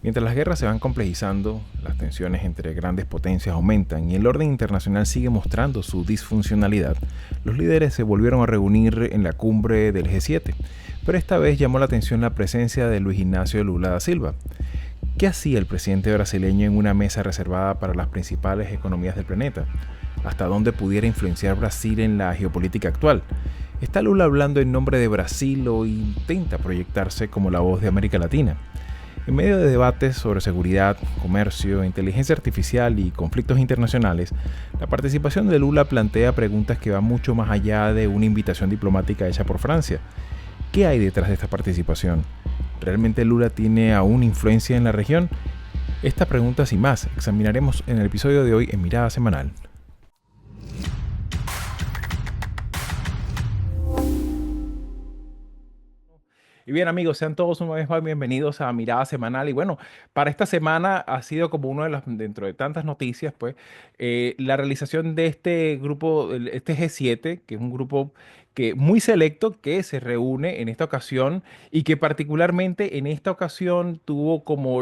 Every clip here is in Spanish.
Mientras las guerras se van complejizando, las tensiones entre grandes potencias aumentan y el orden internacional sigue mostrando su disfuncionalidad, los líderes se volvieron a reunir en la cumbre del G7, pero esta vez llamó la atención la presencia de Luis Ignacio Lula da Silva. ¿Qué hacía el presidente brasileño en una mesa reservada para las principales economías del planeta? ¿Hasta dónde pudiera influenciar Brasil en la geopolítica actual? ¿Está Lula hablando en nombre de Brasil o intenta proyectarse como la voz de América Latina? En medio de debates sobre seguridad, comercio, inteligencia artificial y conflictos internacionales, la participación de Lula plantea preguntas que van mucho más allá de una invitación diplomática hecha por Francia. ¿Qué hay detrás de esta participación? ¿Realmente Lula tiene aún influencia en la región? Estas preguntas y más examinaremos en el episodio de hoy en Mirada Semanal. Y bien amigos, sean todos una vez más bienvenidos a Mirada Semanal. Y bueno, para esta semana ha sido como uno de las, dentro de tantas noticias, pues, la realización de este grupo, este G7, que es un grupo que muy selecto que se reúne en esta ocasión y que particularmente en esta ocasión tuvo como,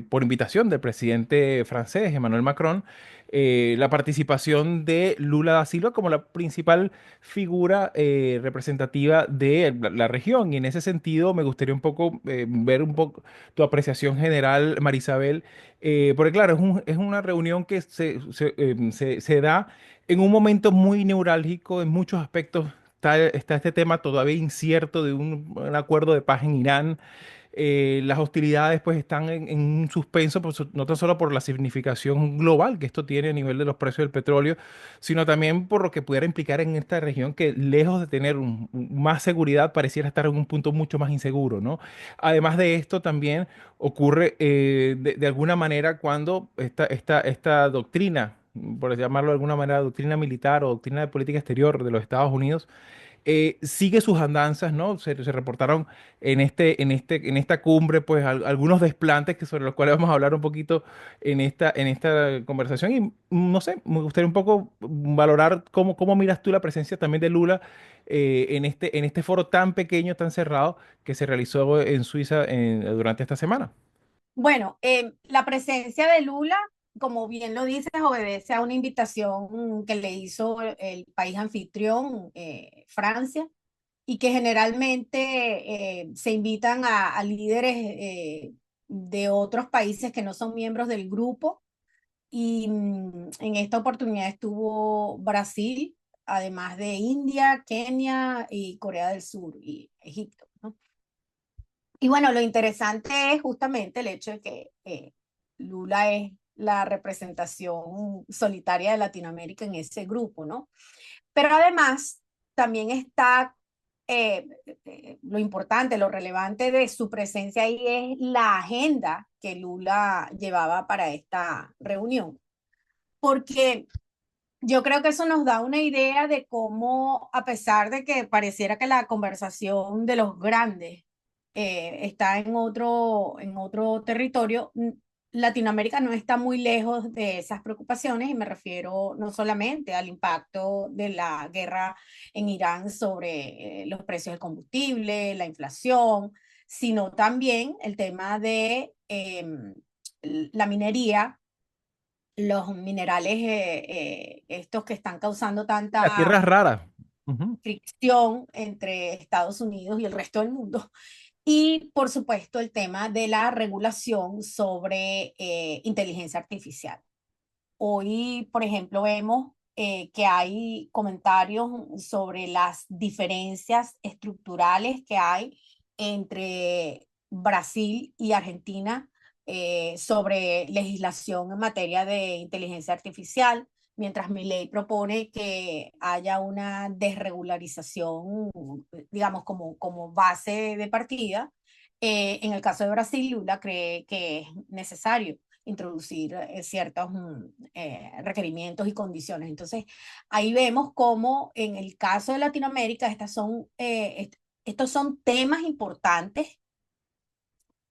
por invitación del presidente francés, Emmanuel Macron, la participación de Lula da Silva como la principal figura representativa de la región. Y en ese sentido me gustaría un poco ver un poco tu apreciación general, Marisabel, porque claro, es una reunión que se da en un momento muy neurálgico en muchos aspectos. Está este tema todavía incierto de un acuerdo de paz en Irán. Las hostilidades pues están en un suspenso, no tan solo por la significación global que esto tiene a nivel de los precios del petróleo, sino también por lo que pudiera implicar en esta región que lejos de tener más seguridad pareciera estar en un punto mucho más inseguro, ¿no? Además de esto también ocurre de alguna manera cuando esta doctrina, por llamarlo de alguna manera, doctrina militar o doctrina de política exterior de los Estados Unidos, sigue sus andanzas, ¿no? Se reportaron en esta cumbre, pues, algunos desplantes que sobre los cuales vamos a hablar un poquito en esta conversación. Y no sé, me gustaría un poco valorar cómo miras tú la presencia también de Lula en este foro tan pequeño, tan cerrado, que se realizó en Suiza durante esta semana. Bueno, la presencia de Lula, como bien lo dices, obedece a una invitación que le hizo el país anfitrión, Francia, y que generalmente se invitan a líderes de otros países que no son miembros del grupo. Y en esta oportunidad estuvo Brasil, además de India, Kenia y Corea del Sur y Egipto, ¿no? Y bueno, lo interesante es justamente el hecho de que Lula es la representación solitaria de Latinoamérica en ese grupo, ¿no? Pero además también está lo importante, lo relevante de su presencia ahí es la agenda que Lula llevaba para esta reunión, porque yo creo que eso nos da una idea de cómo, a pesar de que pareciera que la conversación de los grandes está en otro territorio, Latinoamérica no está muy lejos de esas preocupaciones y me refiero no solamente al impacto de la guerra en Irán sobre los precios del combustible, la inflación, sino también el tema de la minería, los minerales estos que están causando La tierra es tanta rara. Ujú. fricción entre Estados Unidos y el resto del mundo. Y por supuesto el tema de la regulación sobre inteligencia artificial. Hoy, por ejemplo, vemos que hay comentarios sobre las diferencias estructurales que hay entre Brasil y Argentina sobre legislación en materia de inteligencia artificial, mientras Milei propone que haya una desregularización, digamos, como base de partida. En el caso de Brasil, Lula cree que es necesario introducir ciertos requerimientos y condiciones. Entonces, ahí vemos cómo en el caso de Latinoamérica estos son temas importantes,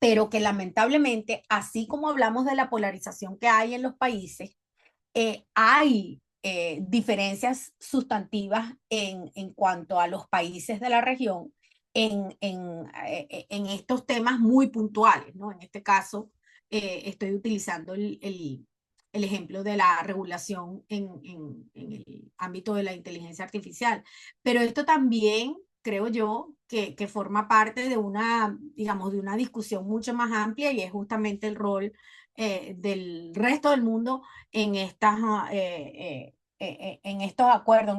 pero que lamentablemente, así como hablamos de la polarización que hay en los países, hay diferencias sustantivas en cuanto a los países de la región en estos temas muy puntuales, ¿no? En este caso, estoy utilizando el ejemplo de la regulación en el ámbito de la inteligencia artificial. Pero esto también, creo yo, que forma parte de una, digamos, de una discusión mucho más amplia y es justamente el rol del resto del mundo en estas, en estos acuerdos,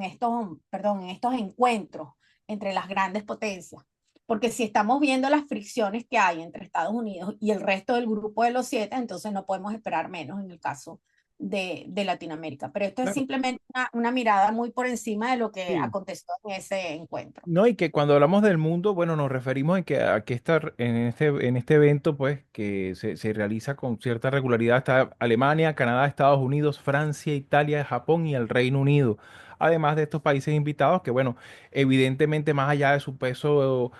perdón, en estos encuentros entre las grandes potencias. Porque si estamos viendo las fricciones que hay entre Estados Unidos y el resto del grupo de los siete, entonces no podemos esperar menos en el caso de Latinoamérica. Pero esto es Claro, simplemente una mirada muy por encima de lo que sí. aconteció en ese encuentro. No, y que cuando hablamos del mundo, bueno, nos referimos a que en este evento, pues, que se realiza con cierta regularidad, está Alemania, Canadá, Estados Unidos, Francia, Italia, Japón y el Reino Unido. Además de estos países invitados, que bueno, evidentemente más allá de su peso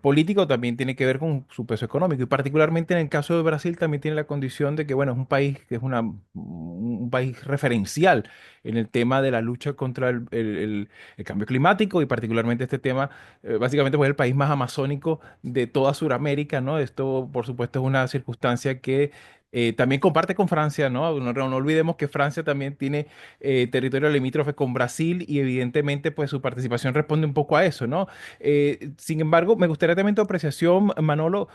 político, también tiene que ver con su peso económico. Y particularmente en el caso de Brasil, también tiene la condición de que, bueno, es un país que es un país referencial en el tema de la lucha contra el cambio climático y particularmente este tema, básicamente pues el país más amazónico de toda Sudamérica, ¿no? Esto, por supuesto, es una circunstancia que también comparte con Francia, ¿no? No olvidemos que Francia también tiene territorio limítrofe con Brasil y evidentemente pues su participación responde un poco a eso, ¿no? Sin embargo, me gustaría también tu apreciación, Manolo,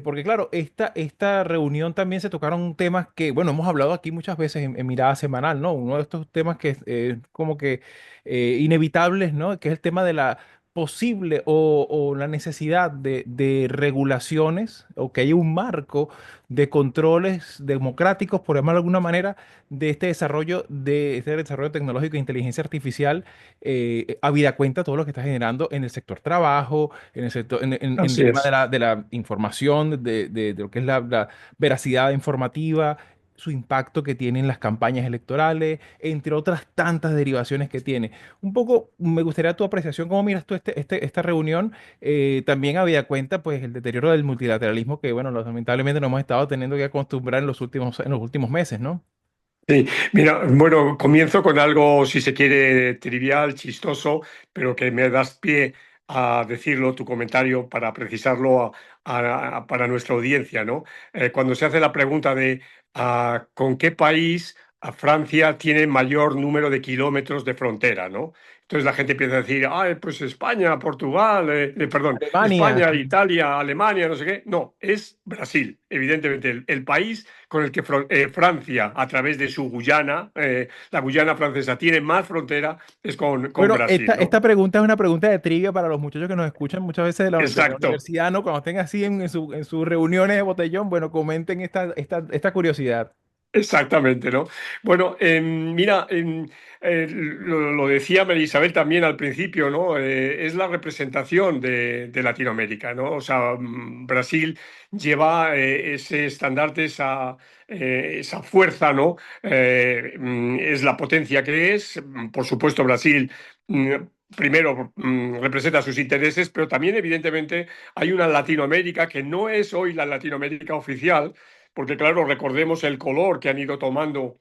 porque claro, esta reunión también se tocaron temas que, bueno, hemos hablado aquí muchas veces en Mirada Semanal, ¿no? Uno de estos temas que es como que inevitables, ¿no? Que es el tema de la posible o la necesidad de regulaciones o que haya un marco de controles democráticos, por llamarlo de alguna manera, de este desarrollo tecnológico de inteligencia artificial, habida cuenta todo lo que está generando en el sector trabajo, en el sector, en el Así tema de es. de la información, de lo que es la veracidad informativa, su impacto que tiene en las campañas electorales, entre otras tantas derivaciones que tiene. Un poco me gustaría tu apreciación, cómo miras tú esta reunión, también había cuenta pues el deterioro del multilateralismo que, bueno, lamentablemente nos hemos estado teniendo que acostumbrar en los últimos meses, ¿no? Sí, mira, bueno, comienzo con algo, si se quiere, trivial, chistoso, pero que me das pie a decirlo, tu comentario, para precisarlo para nuestra audiencia, ¿no? Cuando se hace la pregunta de ¿con qué país Francia tiene mayor número de kilómetros de frontera, ¿no? Entonces la gente empieza a decir, pues España, Portugal, perdón, Alemania. España, Italia, Alemania, no sé qué. No, es Brasil, evidentemente, el país con el que Francia, a través de su Guyana, la Guyana francesa, tiene más frontera, es con Bueno, Brasil, ¿no? esta pregunta es una pregunta de trivia para los muchachos que nos escuchan muchas veces de la Exacto. universidad, ¿no? Cuando estén así en sus reuniones de botellón, bueno, comenten esta curiosidad. Exactamente, ¿no? Bueno, mira, lo decía María Isabel también al principio, ¿no? Es la representación de Latinoamérica, ¿no? O sea, Brasil lleva ese estandarte, esa fuerza, ¿no? Es la potencia que es. Por supuesto, Brasil, mm, primero, representa sus intereses, pero también, evidentemente, hay una Latinoamérica que no es hoy la Latinoamérica oficial porque claro, recordemos el color que han ido tomando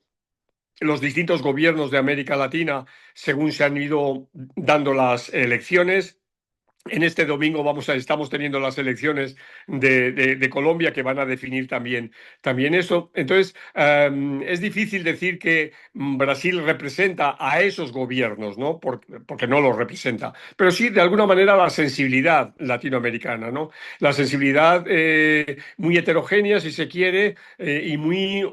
los distintos gobiernos de América Latina según se han ido dando las elecciones. En este domingo estamos teniendo las elecciones de Colombia que van a definir también eso. Entonces, es difícil decir que Brasil representa a esos gobiernos, ¿no? Porque no los representa. Pero sí, de alguna manera, la sensibilidad latinoamericana, ¿no? La sensibilidad muy heterogénea, si se quiere, y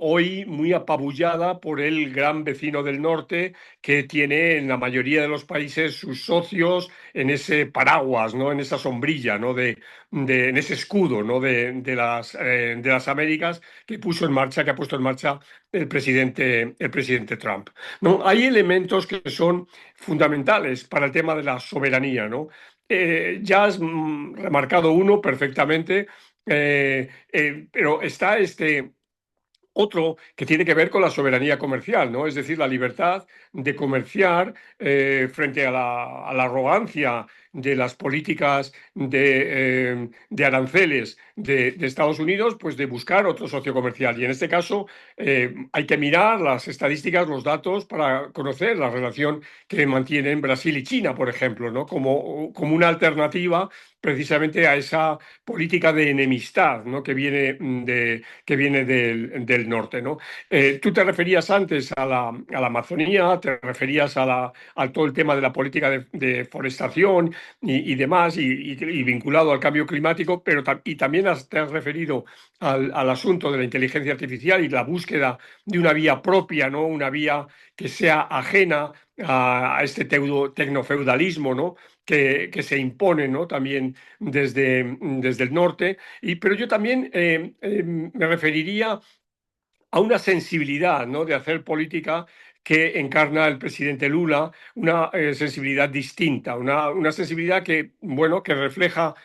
hoy muy apabullada por el gran vecino del norte que tiene en la mayoría de los países sus socios en ese paraguas, ¿no? En esa sombrilla, ¿no? En ese escudo, ¿no? De las Américas que ha puesto en marcha el presidente Trump, ¿no? Hay elementos que son fundamentales para el tema de la soberanía, ¿no? Ya has remarcado uno perfectamente, pero está otro que tiene que ver con la soberanía comercial, ¿no? Es decir, la libertad de comerciar frente a a la arrogancia de las políticas de aranceles de Estados Unidos, pues de buscar otro socio comercial. Y en este caso hay que mirar las estadísticas, los datos para conocer la relación que mantienen Brasil y China, por ejemplo, ¿no? Como una alternativa precisamente a esa política de enemistad, ¿no? Que viene del norte, ¿no? Tú te referías antes a la Amazonía, te referías a todo el tema de la política de forestación y demás, y vinculado al cambio climático, pero y también te has referido al asunto de la inteligencia artificial y la búsqueda de una vía propia, ¿no? Una vía que sea ajena a este tecnofeudalismo, ¿no? Que se impone, ¿no? También desde el norte. Pero yo también me referiría a una sensibilidad, ¿no? De hacer política que encarna el presidente Lula, una sensibilidad distinta, una sensibilidad que, bueno, que refleja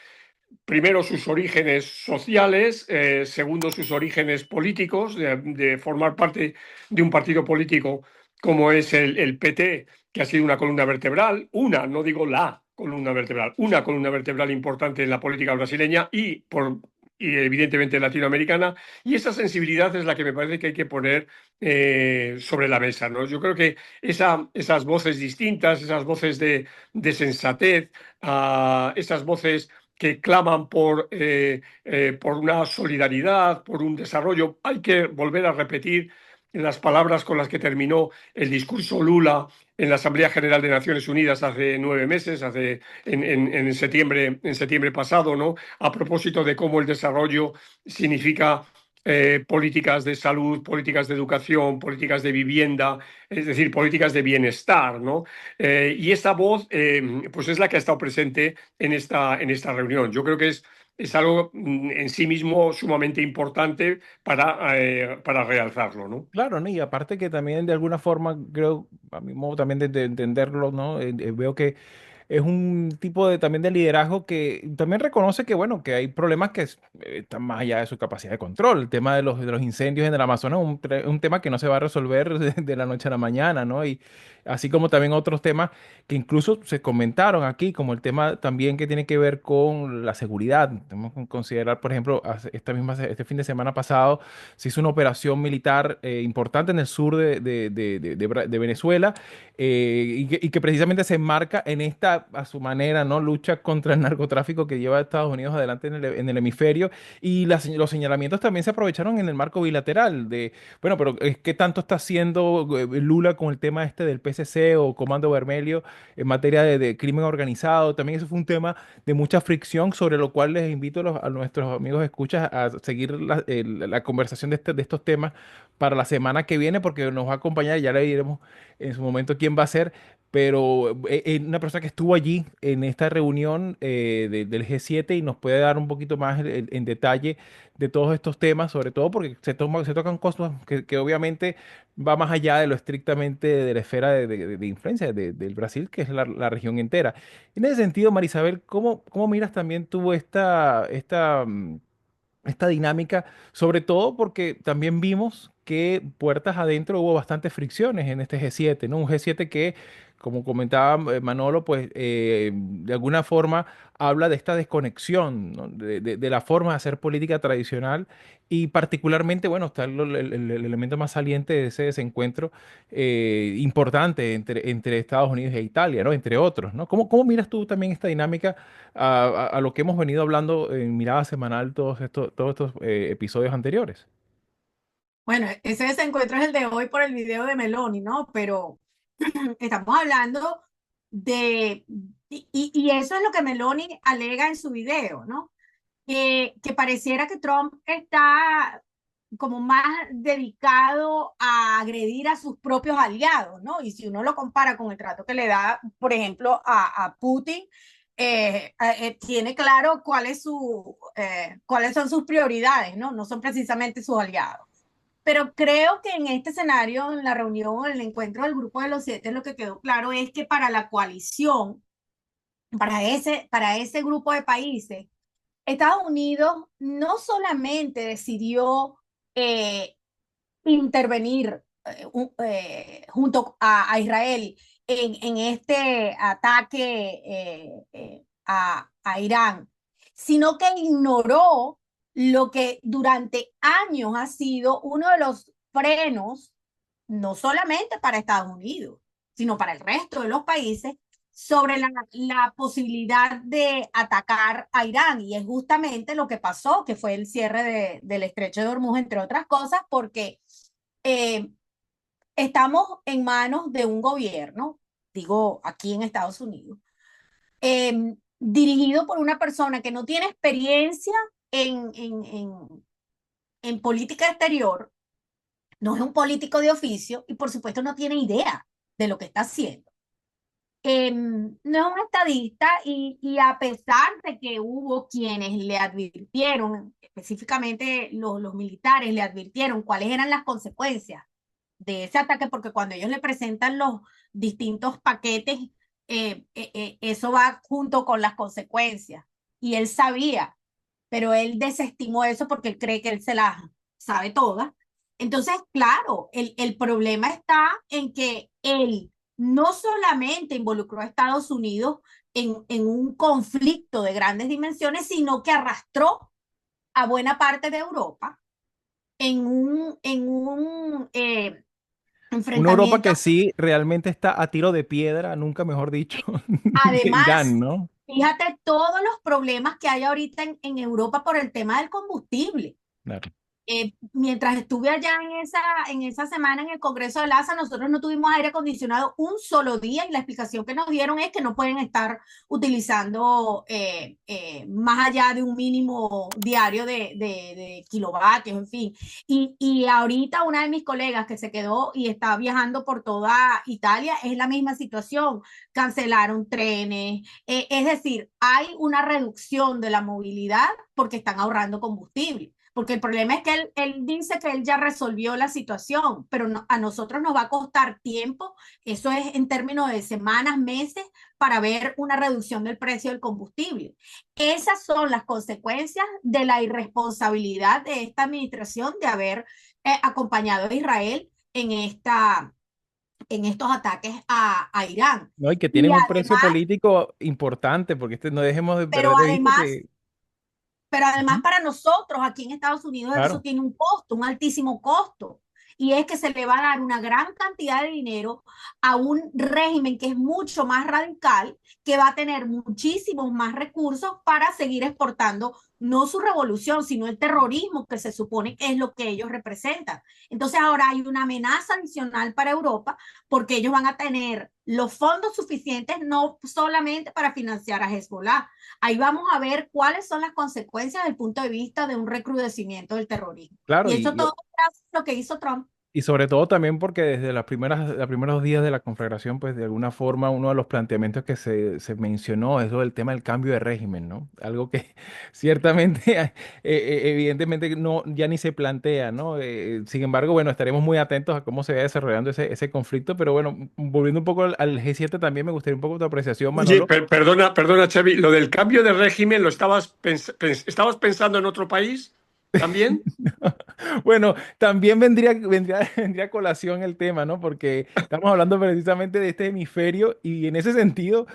primero sus orígenes sociales, segundo sus orígenes políticos, de formar parte de un partido político como es el PT, que ha sido una columna vertebral, no digo la columna vertebral, una columna vertebral importante en la política brasileña y evidentemente latinoamericana, y esa sensibilidad es la que me parece que hay que poner sobre la mesa, ¿no? Yo creo que esas voces distintas, esas voces de sensatez, esas voces que claman por una solidaridad, por un desarrollo. Hay que volver a repetir las palabras con las que terminó el discurso Lula en la Asamblea General de Naciones Unidas hace 9 meses, en septiembre pasado, ¿no? A propósito de cómo el desarrollo significa políticas de salud, políticas de educación, políticas de vivienda, es decir, políticas de bienestar, ¿no? Y esta voz, pues es la que ha estado presente en esta reunión. Yo creo que es algo en sí mismo sumamente importante para realzarlo, ¿no? Claro, ¿no? Y aparte que también de alguna forma, creo, a mi modo también de entenderlo, ¿no? Veo que es un tipo de también de liderazgo que también reconoce que, bueno, que hay problemas que están más allá de su capacidad de control. El tema de los incendios en el Amazonas es un tema que no se va a resolver de la noche a la mañana, ¿no? Y así como también otros temas que incluso se comentaron aquí, como el tema también que tiene que ver con la seguridad. Tenemos que considerar, por ejemplo, este fin de semana pasado se hizo una operación militar importante en el sur de Venezuela, y que precisamente se enmarca en esta, a su manera, ¿no? Lucha contra el narcotráfico que lleva a Estados Unidos adelante en el hemisferio. Y los señalamientos también se aprovecharon en el marco bilateral de, bueno, pero ¿qué tanto está haciendo Lula con el tema este del PCC o Comando Vermelho en materia de crimen organizado? También eso fue un tema de mucha fricción, sobre lo cual les invito a nuestros amigos escuchas a seguir la conversación de estos temas para la semana que viene, porque nos va a acompañar, ya le diremos en su momento quién va a ser, pero una persona que estuvo allí en esta reunión del G7 y nos puede dar un poquito más en detalle de todos estos temas, sobre todo porque se tocan cosas que obviamente va más allá de lo estrictamente de la esfera de influencia del Brasil, que es la región entera. En ese sentido, Marisabel, ¿cómo miras también tú esta dinámica, sobre todo porque también vimos que puertas adentro hubo bastantes fricciones en este G7, ¿no? Un G7 que, como comentaba Manolo, pues de alguna forma habla de esta desconexión, ¿no? De la forma de hacer política tradicional y particularmente, bueno, está el elemento más saliente de ese desencuentro importante entre Estados Unidos e Italia, ¿no? Entre otros, ¿no? ¿Cómo miras tú también esta dinámica a lo que hemos venido hablando en Mirada Semanal todos estos episodios anteriores? Bueno, ese desencuentro es el de hoy por el video de Meloni, ¿no? Pero estamos hablando de, y eso es lo que Meloni alega en su video, ¿no? Que pareciera que Trump está como más dedicado a agredir a sus propios aliados, ¿no? Y si uno lo compara con el trato que le da, por ejemplo, a Putin, tiene claro cuáles son sus prioridades, ¿no? No son precisamente sus aliados. Pero creo que en este escenario, en la reunión, en el encuentro del Grupo de los Siete, lo que quedó claro es que para la coalición, para ese grupo de países, Estados Unidos no solamente decidió eh, intervenir junto a Israel en este ataque a Irán, sino que ignoró lo que durante años ha sido uno de los frenos, no solamente para Estados Unidos, sino para el resto de los países, sobre la posibilidad de atacar a Irán. Y es justamente lo que pasó, que fue el cierre del estrecho de Hormuz, entre otras cosas, porque eh, estamos en manos de un gobierno, digo, aquí en Estados Unidos, dirigido por una persona que no tiene experiencia en política exterior, no es un político de oficio y por supuesto no tiene idea de lo que está haciendo. No es un estadista y a pesar de que hubo quienes le advirtieron, específicamente los militares le advirtieron cuáles eran las consecuencias de ese ataque, porque cuando ellos le presentan los distintos paquetes, eso va junto con las consecuencias. Y él sabía, pero él desestimó eso porque él cree que él se las sabe todas. Entonces, claro, el problema está en que él no solamente involucró a Estados Unidos en un conflicto de grandes dimensiones, sino que arrastró a buena parte de Europa en un Una Europa enfrentamiento. que sí realmente está a tiro de piedra, nunca mejor dicho, de Irán, Además, ¿no? fíjate todos los problemas que hay ahorita en Europa por el tema del combustible. Claro. Mientras estuve allá en esa semana en el Congreso de LASA, nosotros no tuvimos aire acondicionado un solo día y la explicación que nos dieron es que no pueden estar utilizando más allá de un mínimo diario de kilovatios, en fin. Y ahorita una de mis colegas que se quedó y está viajando por toda Italia es la misma situación. Cancelaron trenes, es decir, hay una reducción de la movilidad porque están ahorrando combustible. Porque el problema es que él dice que él ya resolvió la situación, pero a nosotros nos va a costar tiempo, eso es en términos de semanas, meses, para ver una reducción del precio del combustible. Esas son las consecuencias de la irresponsabilidad de esta administración de haber acompañado a Israel en estos ataques a Irán. ¿No? Y que Y tienen un precio además, político importante, porque no dejemos de pero perder de vista además que... Pero además Ujú. para nosotros aquí en Estados Unidos eso Claro. tiene un costo, un altísimo costo. Y es que se le va a dar una gran cantidad de dinero a un régimen que es mucho más radical, que va a tener muchísimos más recursos para seguir exportando no su revolución, sino el terrorismo que se supone que es lo que ellos representan. Entonces ahora hay una amenaza adicional para Europa porque ellos van a tener los fondos suficientes no solamente para financiar a Hezbollah. Ahí vamos a ver cuáles son las consecuencias desde el punto de vista de un recrudecimiento del terrorismo. Claro, Y eso todo gracias a lo que hizo Trump. y sobre todo también porque desde los primeros días de la conflagración, pues de alguna forma uno de los planteamientos que se mencionó es lo del tema del cambio de régimen, ¿no? Algo que ciertamente, evidentemente, no, ya ni se plantea, ¿no? Sin embargo, bueno, estaremos muy atentos a cómo se va desarrollando ese conflicto, pero bueno, volviendo un poco al G7 también me gustaría un poco tu apreciación, Oye, Manolo. perdona, Xavi, lo del cambio de régimen, ¿estabas pensando en otro país también? Bueno, también vendría a colación el tema, ¿no? Porque estamos hablando precisamente de este hemisferio y en ese sentido,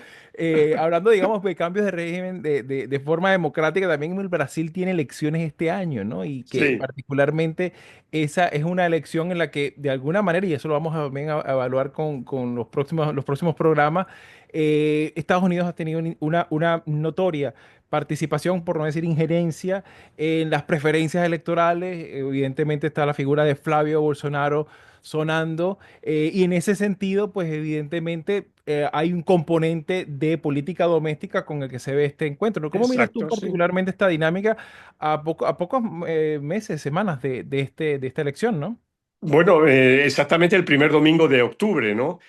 hablando, digamos, de cambios de régimen de forma democrática, también el Brasil tiene elecciones este año, ¿no? Y que Sí, particularmente esa es una elección en la que de alguna manera, y eso lo vamos a, también a evaluar con los próximos programas, Estados Unidos ha tenido una notoria participación, por no decir injerencia, en las preferencias electorales. Evidentemente está la figura de Flavio Bolsonaro sonando, y en ese sentido, pues evidentemente hay un componente de política doméstica con el que se ve este encuentro, ¿no? ¿Cómo miras tú exacto, sí. particularmente esta dinámica a pocos meses, semanas de esta elección, ¿no? Bueno, exactamente el primer domingo de octubre, ¿no?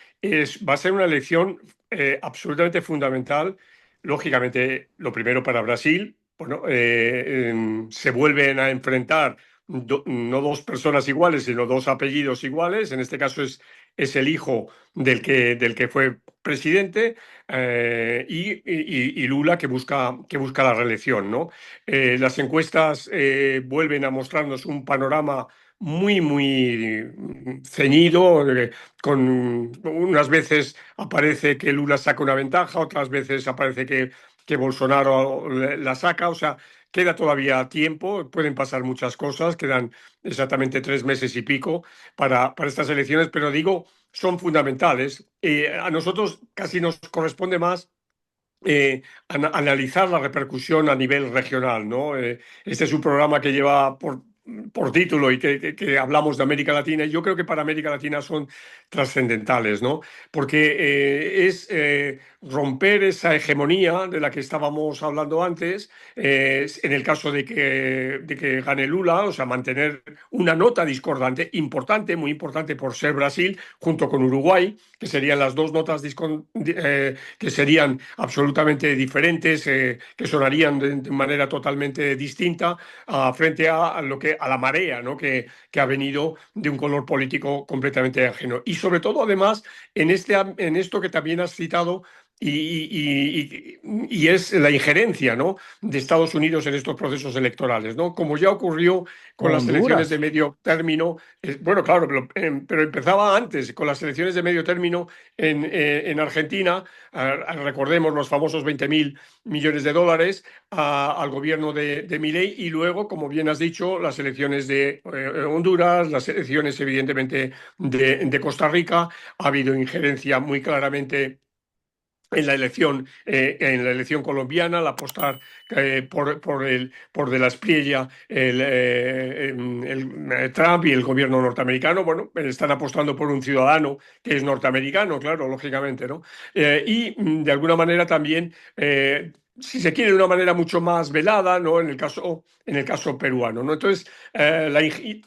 Va a ser una elección absolutamente fundamental. Lógicamente, lo primero para Brasil, bueno, se vuelven a enfrentar no dos personas iguales, sino dos apellidos iguales. En este caso es el hijo del que fue presidente, y Lula que busca la reelección, ¿no? Las encuestas vuelven a mostrarnos un panorama muy, muy ceñido, con unas veces aparece que Lula saca una ventaja, otras veces aparece que Bolsonaro la saca, o sea, queda todavía tiempo, pueden pasar muchas cosas, quedan exactamente 3 meses y pico para estas elecciones, pero digo son fundamentales. A nosotros casi nos corresponde más analizar la repercusión a nivel regional, ¿no? Este es un programa que lleva por título y que hablamos de América Latina, y yo creo que para América Latina son trascendentales, ¿no? Porque es romper esa hegemonía de la que estábamos hablando antes, en el caso de que gane Lula, o sea, mantener una nota discordante importante, muy importante por ser Brasil, junto con Uruguay, que serían las dos notas que serían absolutamente diferentes, que sonarían de manera totalmente distinta frente a lo a la marea, ¿no? Que ha venido de un color político completamente ajeno. Y sobre todo, además, en esto que también has citado, y es la injerencia, ¿no? De Estados Unidos en estos procesos electorales, ¿no? Como ya ocurrió con Con las elecciones de Honduras. medio término, bueno, claro, pero empezaba antes, con las elecciones de medio término en Argentina. Recordemos los famosos 20.000 millones de dólares al gobierno de Milei, y luego, como bien has dicho, las elecciones de Honduras, las elecciones evidentemente de Costa Rica. Ha habido injerencia muy claramente en la elección colombiana, al apostar por de la Espriella, Trump y el gobierno norteamericano. Bueno, están apostando por un ciudadano que es norteamericano, claro, lógicamente, ¿no? De alguna manera también, si se quiere, de una manera mucho más velada, ¿no? En el caso peruano, ¿no? Entonces,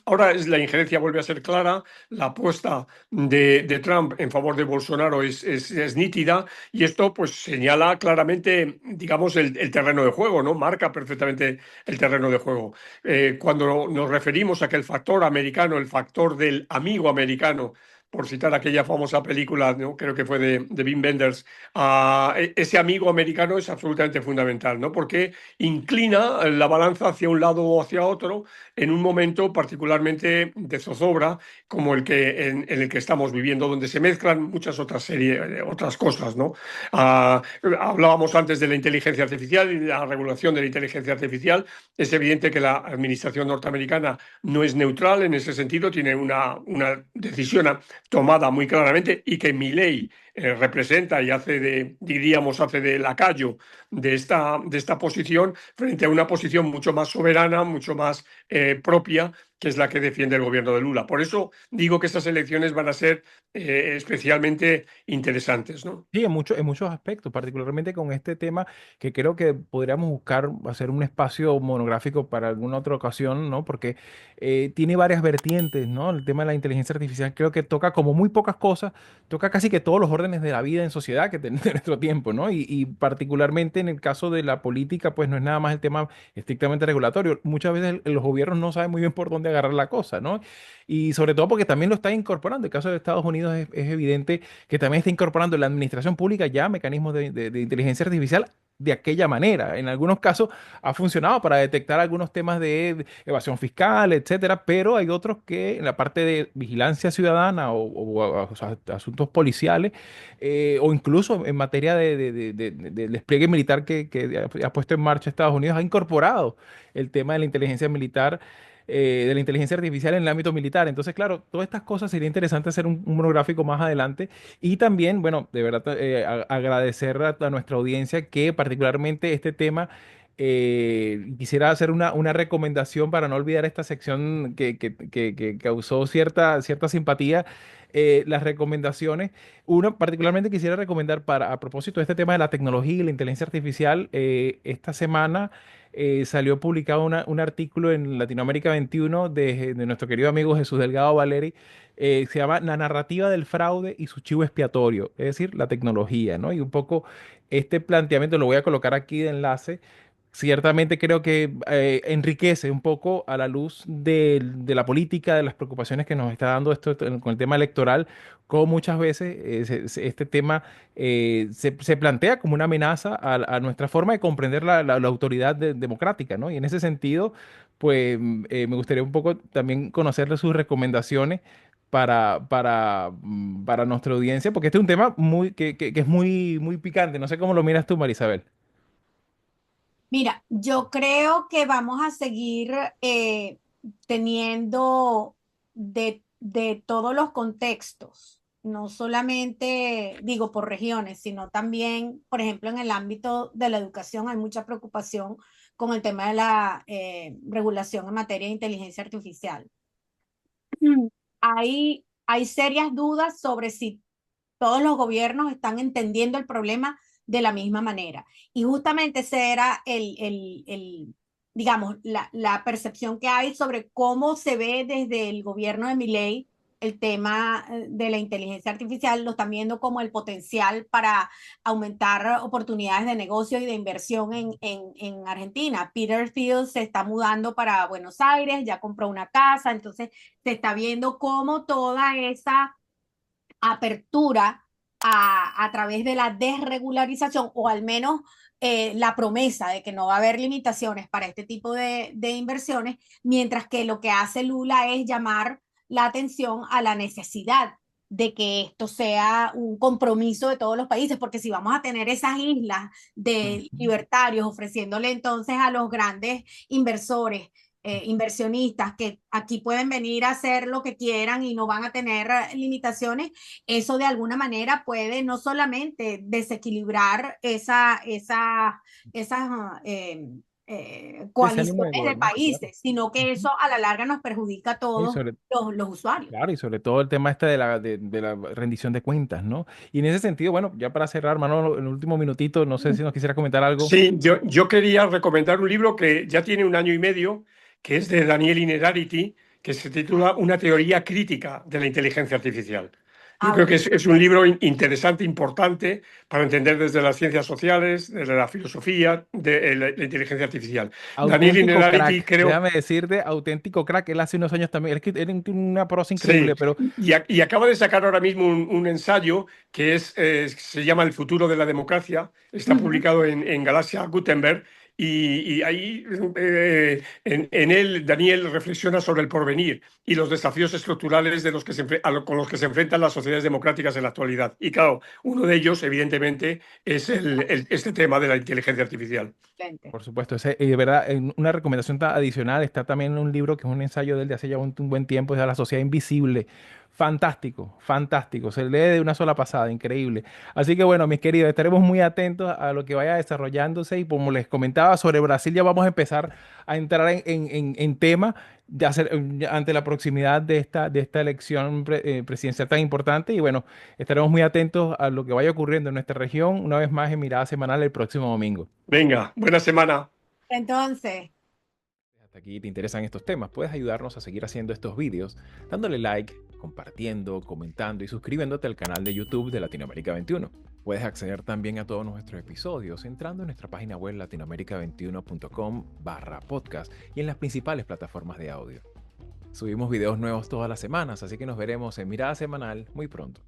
ahora la injerencia vuelve a ser clara, la apuesta de Trump en favor de Bolsonaro es nítida, y esto pues señala claramente, digamos, el terreno de juego, ¿no? Marca perfectamente el terreno de juego. Cuando nos referimos a que el factor americano, el factor del amigo americano, por citar aquella famosa película, ¿no? Creo que fue de Wim Wenders, ese amigo americano es absolutamente fundamental, ¿no? Porque inclina la balanza hacia un lado o hacia otro en un momento particularmente de zozobra como en el que estamos viviendo, donde se mezclan muchas otras cosas, ¿no? Hablábamos antes de la inteligencia artificial y de la regulación de la inteligencia artificial. Es evidente que la administración norteamericana no es neutral en ese sentido, tiene una decisión tomada muy claramente, y que Milei representa y hace de lacayo de esta posición, frente a una posición mucho más soberana, mucho más propia, que es la que defiende el gobierno de Lula. Por eso digo que estas elecciones van a ser especialmente interesantes, ¿no? Sí, en muchos aspectos, particularmente con este tema que creo que podríamos buscar hacer un espacio monográfico para alguna otra ocasión, ¿no? Porque tiene varias vertientes, ¿no? El tema de la inteligencia artificial creo que toca como muy pocas cosas, toca casi que todos los órdenes de la vida en sociedad que de nuestro tiempo, ¿no? Y particularmente en el caso de la política, pues no es nada más el tema estrictamente regulatorio. Muchas veces los gobiernos no saben muy bien por dónde agarrar la cosa, ¿no? Y sobre todo porque también lo están incorporando. El caso de Estados Unidos es evidente que también está incorporando en la administración pública ya mecanismos de inteligencia artificial de aquella manera. En algunos casos ha funcionado para detectar algunos temas de evasión fiscal, etcétera, pero hay otros que en la parte de vigilancia ciudadana o sea, asuntos policiales o incluso en materia del despliegue militar que ha puesto en marcha Estados Unidos, ha incorporado el tema de la inteligencia militar de la inteligencia artificial en el ámbito militar. Entonces, claro, todas estas cosas sería interesante hacer un monográfico más adelante. Y también, bueno, de verdad, agradecer a nuestra audiencia que particularmente este tema, quisiera hacer una recomendación para no olvidar esta sección que causó cierta simpatía. Las recomendaciones. Uno, particularmente quisiera recomendar a propósito de este tema de la tecnología y la inteligencia artificial, esta semana salió publicado un artículo en Latinoamérica 21 de nuestro querido amigo Jesús Delgado Valeri. Se llama La narrativa del fraude y su chivo expiatorio, es decir, la tecnología, ¿no? Y un poco este planteamiento lo voy a colocar aquí de enlace. Ciertamente creo que enriquece un poco a la luz de la política, de las preocupaciones que nos está dando esto con el tema electoral, como muchas veces este tema se plantea como una amenaza a nuestra forma de comprender la autoridad democrática, ¿no? Y en ese sentido, pues me gustaría un poco también conocerle sus recomendaciones para nuestra audiencia, porque este es un tema que es muy picante. No sé cómo lo miras tú, Marisabel. Mira, yo creo que vamos a seguir teniendo de todos los contextos. no solamente, digo, por regiones, sino también, por ejemplo, en el ámbito de la educación hay mucha preocupación con el tema de la regulación en materia de inteligencia artificial. Hay serias dudas sobre si todos los gobiernos están entendiendo el problema de la misma manera. Y justamente ese era digamos, la percepción que hay sobre cómo se ve desde el gobierno de Milei el tema de la inteligencia artificial. Lo están viendo como el potencial para aumentar oportunidades de negocio y de inversión en Argentina. Peter Thiel se está mudando para Buenos Aires, ya compró una casa, entonces se está viendo cómo toda esa apertura a través de la desregularización, o al menos la promesa de que no va a haber limitaciones para este tipo de inversiones, mientras que lo que hace Lula es llamar la atención a la necesidad de que esto sea un compromiso de todos los países, porque si vamos a tener esas islas de libertarios ofreciéndole entonces a los grandes inversores inversionistas que aquí pueden venir a hacer lo que quieran y no van a tener limitaciones, eso de alguna manera puede no solamente desequilibrar esas Ese ánimo de coaliciones de gobernanza, claro. países, sino que eso a la larga nos perjudica a Y todos sobre, los usuarios. claro, y sobre todo el tema este de la rendición de cuentas, ¿no? Y en ese sentido, bueno, ya para cerrar, Manolo, en el último minutito, no sé si nos quisiera comentar algo. Sí, yo quería recomendar un libro que ya tiene 1 año y medio, que es de Daniel Innerarity, que se titula Una teoría crítica de la inteligencia artificial. Yo Ah, creo que bueno. es un libro interesante, importante, para entender desde las ciencias sociales, desde la filosofía, de la inteligencia artificial. Daniel Auténtico Innerarity, crack, creo, déjame decirte, auténtico crack. Él hace unos años también, él tiene una prosa sí, increíble, pero y acaba de sacar ahora mismo un ensayo que se llama El futuro de la democracia, está Ujú. publicado en Galaxia Gutenberg, y ahí en él Daniel reflexiona sobre el porvenir y los desafíos estructurales con los que se enfrentan las sociedades democráticas en la actualidad. Y claro, uno de ellos, evidentemente, es este tema de la inteligencia artificial. Excelente. por supuesto, de verdad, una recomendación adicional está también un libro que es un ensayo de él de hace ya un buen tiempo, es de La Sociedad Invisible. Fantástico, fantástico. Se lee de una sola pasada, increíble. Así que bueno, mis queridos, estaremos muy atentos a lo que vaya desarrollándose y como les comentaba sobre Brasil, ya vamos a empezar a entrar en tema ante la proximidad de esta elección presidencial tan importante y bueno, estaremos muy atentos a lo que vaya ocurriendo en nuestra región, una vez más en Mirada Semanal el próximo domingo. Venga, buena semana. Entonces, Hasta aquí te interesan estos temas, puedes ayudarnos a seguir haciendo estos vídeos dándole like, compartiendo, comentando y suscribiéndote al canal de YouTube de Latinoamérica 21. Puedes acceder también a todos nuestros episodios entrando en nuestra página web latinoamerica21.com/podcast y en las principales plataformas de audio. Subimos videos nuevos todas las semanas, así que nos veremos en Mirada Semanal muy pronto.